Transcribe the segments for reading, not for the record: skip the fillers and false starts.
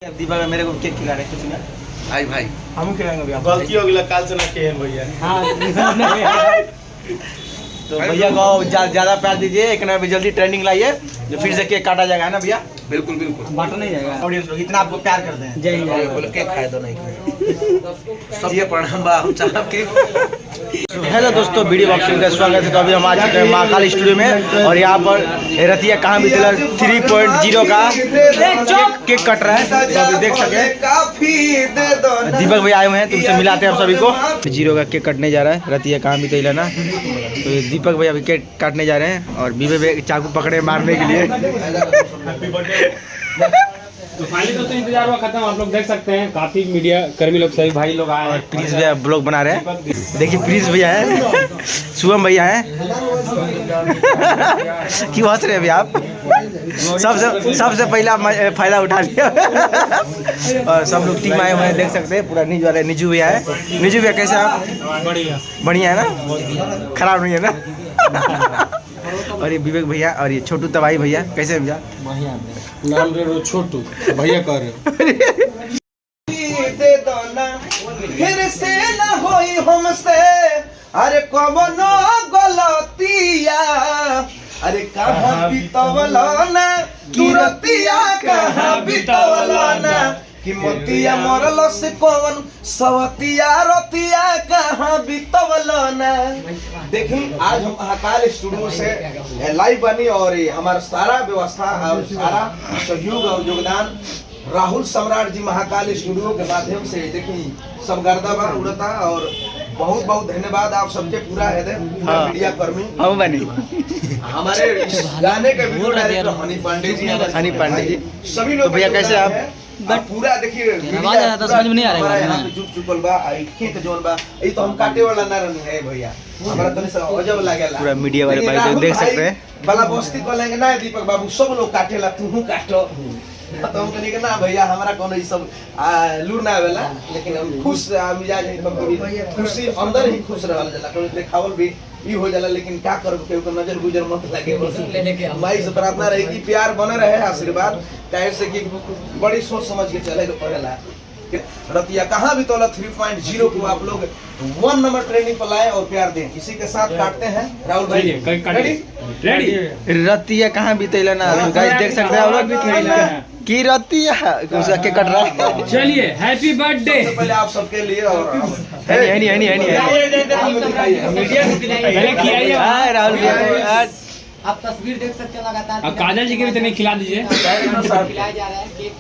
दीपक मेरे को केक खिला रहे कुछ ना भाई भाई हम खिलाएंगे अभी आपको। गलती हो गई काल से ना केन भैया। हाँ तो भैया को ज्यादा प्यार दीजिए, एक ना जल्दी ट्रेंडिंग लाइए जो फिर से केक काटा जाएगा ना भैया। बिल्कुल बिल्कुल बांटा नहीं जाएगा ऑडियंस लोग, इतना आपको प्यार करते हैं। जय हिंद। बोले केक खाए तो नहीं सब ये प्रणाम बा हम चाहब के। हेलो दोस्तों, वीडियो बॉक्सिंग का स्वागत है। तो अभी हम आ चुके हैं महाकाल स्टूडियो में और यहाँ पर रतिया कहाँ भी 3.0 का केक कट रहा है, तो अभी देख सके दीपक भाई आए हुए हैं, तुमसे मिलाते हैं आप सभी को। 0 का केक कटने जा रहा है रतिया कहाँ भी तो ना, तो ये दीपक भाई अभी केक काटने जा रहे हैं और बीबे भाई चाकू पकड़े मारने के लिए। तो फाइनली दोस्तों इंतजार हुआ खत्म, आप लोग देख सकते हैं काफी मीडिया कर्मी लोग सभी भाई लोग आए और प्रिंस भैया ब्लॉग बना रहे हैं, देखिए प्रिंस भैया है, शुभम भैया है। क्यों हंस रहे हैं अभी आप? सबसे पहला फायदा उठा लिया। और सब लोग टीम आए हुए हैं, देख सकते हैं पूरा निजू वाले निजू भैया है। निजू भैया कैसे आप? बढ़िया है ना, खराब नहीं है ना? और ये विवेक भैया और ये छोटू तबाही भैया कैसे भैया? नाम रे छोटू भैया कह रहे दे दो ना फिर से ना होई हमसे, अरे कवनो गलतिया, अरे कहाँ बितवला ना तुरतिया, कहाँ बितवला ना कि मोतिया मरल से कौन सवतिया रतिया, कहाँ बितवला ना। देखिए आज हम महाकाल स्टूडियो से लाइव बनी और हमारा सारा व्यवस्था और सारा सहयोग और योगदान राहुल सम्राट जी महाकाल स्टूडियो के माध्यम से देखिए सब गर्दा बा उड़ता। और बहुत बहुत धन्यवाद आप सबके पूरा है पूरा मीडिया कर्मी हम बने हमारे इस गाने के वीडियो डायरेक्टर हनी पांडे जी, हनी पांडे जी सभी लोग। तो भैया कैसे आप? बट पूरा देखिए आवाज आ रहा था, समझ में नहीं आ रहा है। यहाँ पे जुक चुकल बा खेत जोन बा, ये तो हम काटे वाला ना रहनी है भैया, हमारा तनी सा अजब लागेला। पूरा मीडिया वाले भाई लोग देख सकते हैं। बला बस्ती को लेंगे ना दीपक बाबू, सब लोग काटेला तू काटो, तो हम कहनी ना भैया हमारा कोनो ई सब लूर ना आवेला, लेकिन हम खुश मिजाज एकदम खुशी अंदर ही खुश रहल जाला, कोनो देखावल भी ई हो जाला, लेकिन क्या करब के नजर गुजर मत लगे। बस माई से प्रार्थना रही कि प्यार बने रहे, आशीर्वाद काहे से कि बड़ी सोच समझ के चले के पड़ेला। रतिया कहाँ भी तोला 3.0 को आप लोग 1 नंबर ट्रेनिंग पर लाए और प्यार दें। इसी के साथ काटते हैं राहुल भाई रेडी। रतिया कहाँ भी तो ना, गाइस देख सकते हैं आप लोग की रतिया उसका केक कट रहा है। चलिए हैप्पी बर्थडे सबसे पहले आप सबके लिए और हनी पहले खिलाइए राहुल भैया। आप तस्वीर देख सकते हैं लगातार। अब काजल जी के भी तो नहीं खिला दीजिए। खिलाया जा रहा है केक।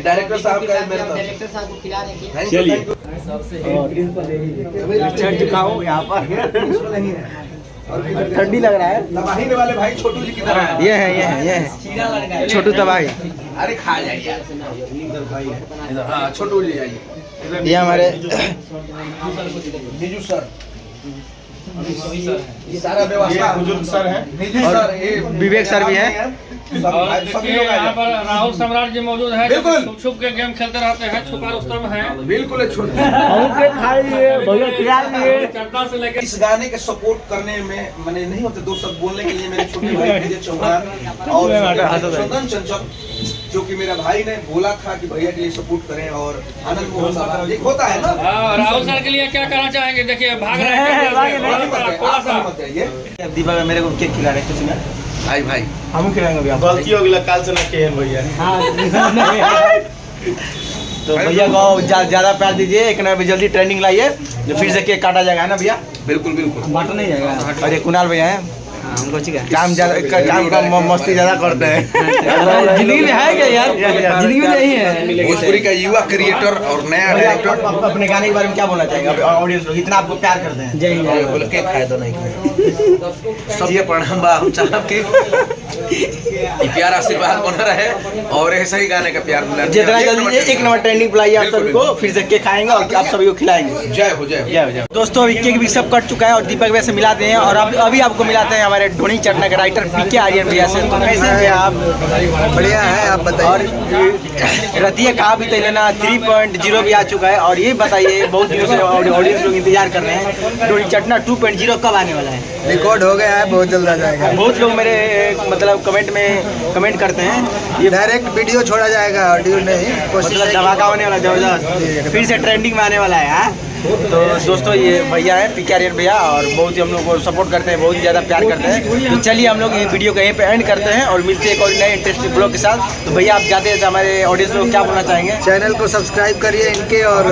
डायरेक्टर साहब का मेरे तरफ डायरेक्टर साहब को खिला रहे हैं केक। चलिए चढ़ चुका हूँ यहाँ पर, ठंडी लग रहा है। तबाही वाले भाई छोटू जी की तरह है। ये है छोटू तबाही। अरे खा जाइए इधर, हाँ छोटू जी आइए। ये हमारे निजू सर, ये सारा व्यवस्था बुजुर्ग सर है निजू और सर, ये विवेक सर भी हैं। और देखिए यहाँ पर राहुल सम्राट जी मौजूद है, बिल्कुल। छुप छुप के गेम खेलते रहते हैं, छुपा रुस्तम है। बिल्कुल छोटू चर्चा से लेकर इस गाने के सपोर्ट करने में मैंने नहीं होते दो शब्द बोलने के लिए मेरे छोटे भाई विजय चौहान और चंदन चंचल, जो कि मेरा भाई ने बोला था कि भैया के लिए सपोर्ट करें। और आनंद मोहन साहब एक होता है ना, राहुल सर के लिए क्या कहना चाहेंगे? देखिए भाग रहे हैं थोड़ा सा। मत जाइए। दीपक मेरे को केक खिला रहे कुछ ना भाई भाई हम खिलाएंगे अभी आपको। गलती हो गई काल से ना केन भैया। तो भैया को ज्यादा प्यार दीजिए, एक ना जल्दी ट्रेंडिंग लाइए जो फिर से केक काटा जाएगा ना भैया। बिल्कुल बिल्कुल बांटा नहीं जाएगा। और ये कुणाल भैया है, काम ज्यादा मस्ती ज्यादा करते हैं। जिंदगी में है क्या यार? जिंदगी में नहीं है। भोजपुरी का युवा क्रिएटर और नया डायरेक्टर अपने गाने के बारे में क्या बोलना चाहेंगे ऑडियंस लोग, इतना आपको प्यार करते हैं? जय हिंद। बोले केक खाए तो नहीं सब ये प्रणाम बा हम चाहब के प्यार आशीर्वाद बना रहे और ऐसा ही गाने का प्यार मिला। जितना जल्दी 1 नंबर ट्रेंडिंग बुलाइए आप सभी को, फिर से केक खाएंगे और आप सभी को खिलाएंगे। जय हो जय हो। दोस्तों अभी केक भी सब कट चुका है और दीपक भैया से मिलाते हैं और अभी आपको मिलाते हैं हमारे ढोनी चटना के राइटर पीके आर्यन भैया से। तो कैसे हैं भैया आप? बढ़िया है, आप बताइए। और रतिया कहाँ भी तैले ना 3.0 भी आ चुका है। और ये बताइए, बहुत दिनों से ऑडियंस लोग इंतजार कर रहे हैं, ढोनी चटना 2.0 कब आने वाला है? रिकॉर्ड हो गया है, बहुत जल्द आ जाएगा। बहुत लोग मेरे मतलब कमेंट में कमेंट करते हैं, ये डायरेक्ट वीडियो छोड़ा जाएगा, ऑडियो नहीं। मतलब धमाका होने वाला जबरदस्त, फिर से ट्रेंडिंग में आने वाला है। हाँ? तो दोस्तों ये भैया है पीके आर्यन भैया, और बहुत ही हम लोग को सपोर्ट करते हैं, बहुत ही ज़्यादा प्यार करते हैं। तो चलिए हम लोग ये वीडियो को यहीं पे एंड करते हैं और मिलते हैं एक और नए इंटरेस्टिंग ब्लॉग के साथ। तो भैया आप जाते हैं तो हमारे ऑडियंस लोग क्या बोलना चाहेंगे? चैनल को सब्सक्राइब करिए इनके, और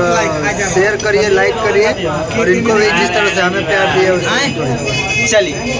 शेयर करिए, लाइक करिए, और इनको भी जिस तरह से हमें प्यार दिया उसे चलिए।